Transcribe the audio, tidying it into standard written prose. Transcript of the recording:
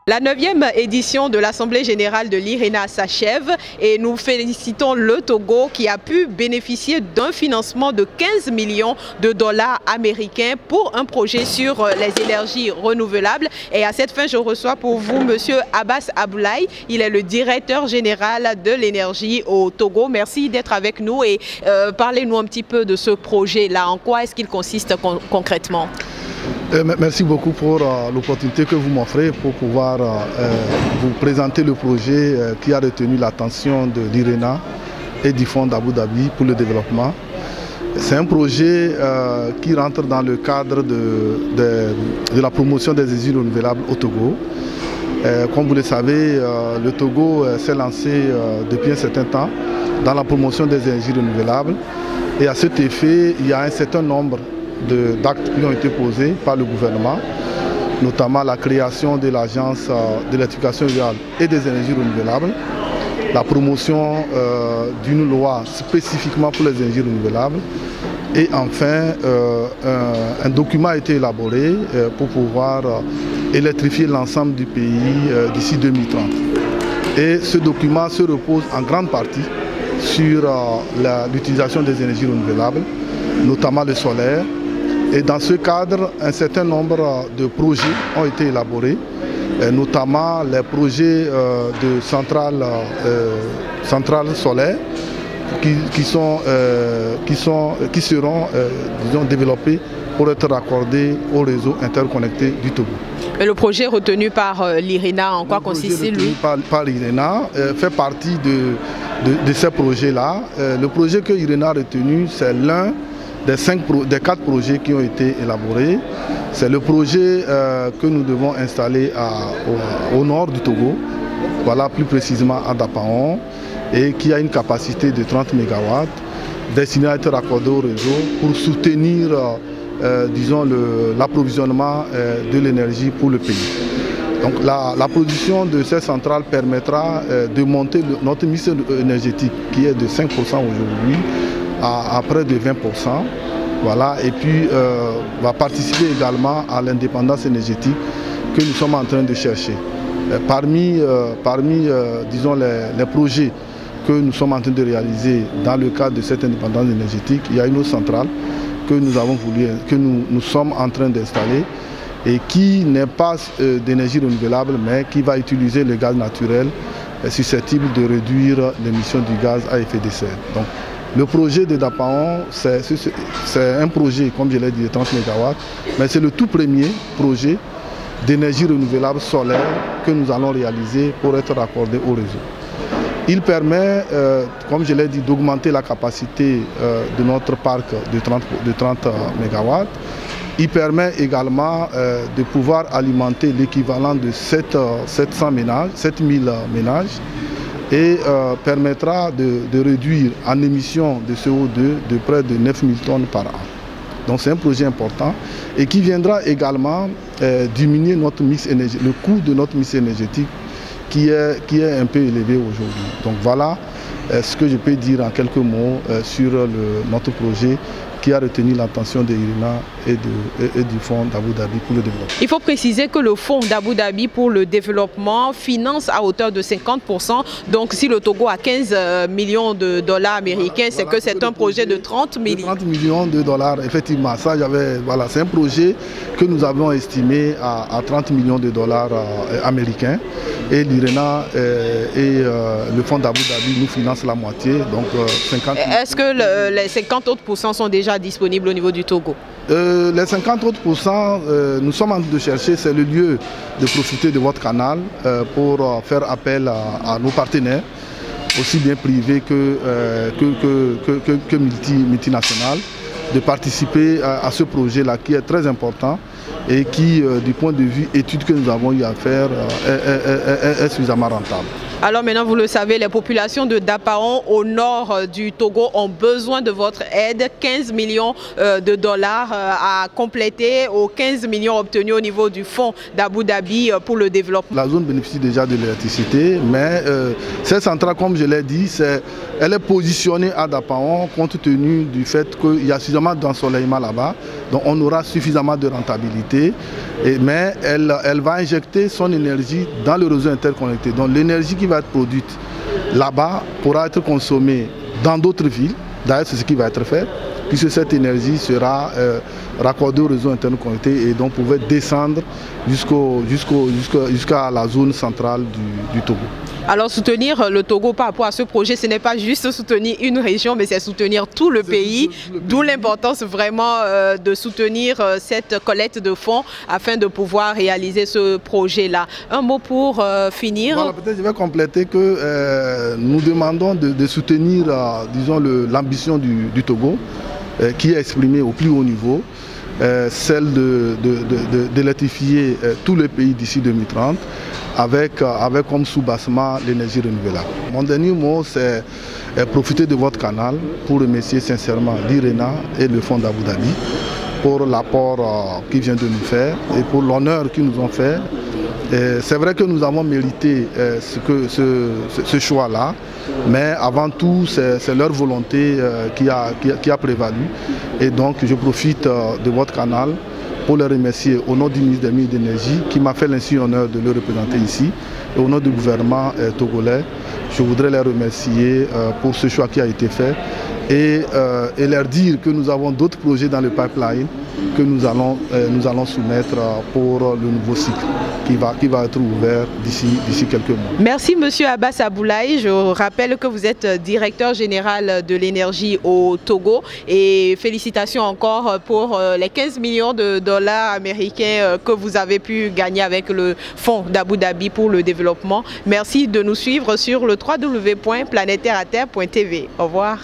La 9e édition de l'Assemblée générale de l'IRENA s'achève et nous félicitons le Togo qui a pu bénéficier d'un financement de 15 millions de dollars américains pour un projet sur les énergies renouvelables. Et à cette fin, je reçois pour vous Monsieur Abbas Aboulaye. Il est le directeur général de l'énergie au Togo. Merci d'être avec nous et parlez-nous un petit peu de ce projet-là. En quoi est-ce qu'il consiste concrètement ? Merci beaucoup pour l'opportunité que vous m'offrez pour pouvoir vous présenter le projet qui a retenu l'attention de l'IRENA et du Fonds d'Abu Dhabi pour le développement. C'est un projet qui rentre dans le cadre de la promotion des énergies renouvelables au Togo. Comme vous le savez, le Togo s'est lancé depuis un certain temps dans la promotion des énergies renouvelables et à cet effet, il y a un certain nombre d'actes qui ont été posés par le gouvernement, notamment la création de l'Agence de l'électrification rurale et des énergies renouvelables, la promotion d'une loi spécifiquement pour les énergies renouvelables et enfin un document a été élaboré pour pouvoir électrifier l'ensemble du pays d'ici 2030. Et ce document se repose en grande partie sur l'utilisation des énergies renouvelables, notamment le solaire. Et dans ce cadre, un certain nombre de projets ont été élaborés, notamment les projets de centrales solaires qui seront disons, développés pour être raccordés au réseau interconnecté du Togo. Et le projet retenu par l'IRENA, en quoi consiste-t-il lui? Par l'IRENA fait partie de ces projets-là. Le projet que l'IRENA a retenu, c'est l'un des 4 projets qui ont été élaborés. C'est le projet que nous devons installer au nord du Togo, voilà, plus précisément à Dapaon, et qui a une capacité de 30 MW, destiné à être raccordé au réseau pour soutenir disons, l'approvisionnement de l'énergie pour le pays. Donc la production de ces centrales permettra de monter notre mix énergétique qui est de 5% aujourd'hui à près de 20%. Voilà, et puis va participer également à l'indépendance énergétique que nous sommes en train de chercher. Parmi disons, les projets que nous sommes en train de réaliser dans le cadre de cette indépendance énergétique, il y a une autre centrale que nous sommes en train d'installer et qui n'est pas d'énergie renouvelable mais qui va utiliser le gaz naturel susceptible de réduire l'émission du gaz à effet de serre. Donc, le projet de Dapaon, c'est un projet, comme je l'ai dit, de 30 MW, mais c'est le tout premier projet d'énergie renouvelable solaire que nous allons réaliser pour être raccordé au réseau. Il permet, comme je l'ai dit, d'augmenter la capacité de notre parc de 30 MW. Il permet également de pouvoir alimenter l'équivalent de 7000 ménages et permettra de réduire en émission de CO2 de près de 9000 tonnes par an. Donc c'est un projet important et qui viendra également diminuer notre mix énergétique, le coût de notre mix énergétique qui est un peu élevé aujourd'hui. Donc voilà ce que je peux dire en quelques mots sur notre projet qui a retenu l'attention de l'IRENA et du Fonds d'Abu Dhabi pour le développement. Il faut préciser que le Fonds d'Abu Dhabi pour le développement finance à hauteur de 50%. Donc si le Togo a 15 millions de dollars américains, c'est que c'est un projet de 30 millions. 30 millions de dollars, effectivement. Voilà, c'est un projet que nous avons estimé à 30 millions de dollars américains. Et l'IRENA et le Fonds d'Abu Dhabi nous financent la moitié, donc 50 millions. Est-ce que les 50 autres pourcents sont déjà disponibles au niveau du Togo? Les 50 autres pourcents, nous sommes en train de chercher, c'est le lieu de profiter de votre canal pour faire appel à nos partenaires, aussi bien privés que multinationales, de participer à ce projet-là qui est très important et qui, du point de vue études que nous avons eu à faire, est suffisamment rentable. Alors maintenant, vous le savez, les populations de Dapaon au nord du Togo ont besoin de votre aide. 15 millions de dollars à compléter aux 15 millions obtenus au niveau du Fonds d'Abu Dhabi pour le développement. La zone bénéficie déjà de l'électricité, mais cette centrale, comme je l'ai dit, elle est positionnée à Dapaon compte tenu du fait qu'il y a suffisamment d'ensoleillement là-bas. Donc on aura suffisamment de rentabilité. stabilité, mais elle va injecter son énergie dans le réseau interconnecté. Donc l'énergie qui va être produite là-bas pourra être consommée dans d'autres villes. D'ailleurs, c'est ce qui va être fait, puisque cette énergie sera raccordée au réseau interconnecté et donc pouvait descendre jusqu'à la zone centrale du Togo. Alors soutenir le Togo par rapport à ce projet, ce n'est pas juste soutenir une région, mais c'est soutenir tout le pays, d'où l'importance vraiment de soutenir cette collecte de fonds afin de pouvoir réaliser ce projet-là. Un mot pour finir. Voilà, peut-être je vais compléter que nous demandons de soutenir, disons, l'ambition du Togo, qui est exprimée au plus haut niveau, celle d'électrifier tous les pays d'ici 2030, avec comme sous-bassement l'énergie renouvelable. Mon dernier mot, c'est profiter de votre canal pour remercier sincèrement l'IRENA et le Fonds d'Abu Dhabi pour l'apport qu'ils viennent de nous faire et pour l'honneur qu'ils nous ont fait. C'est vrai que nous avons mérité ce choix-là, mais avant tout, c'est leur volonté qui a prévalu. Et donc, je profite de votre canal pour les remercier au nom du ministre des Mines et de l'Énergie qui m'a fait l'insigne honneur de le représenter ici. Et au nom du gouvernement togolais, je voudrais les remercier pour ce choix qui a été fait et leur dire que nous avons d'autres projets dans le pipeline que nous allons soumettre pour le nouveau cycle qui va être ouvert d'ici quelques mois. Merci Monsieur Abbas Aboulaye. Je rappelle que vous êtes directeur général de l'énergie au Togo et félicitations encore pour les 15 millions de dollars américains que vous avez pu gagner avec le Fonds d'Abu Dhabi pour le développement. Merci de nous suivre sur le www.planetaireaterre.tv. Au revoir.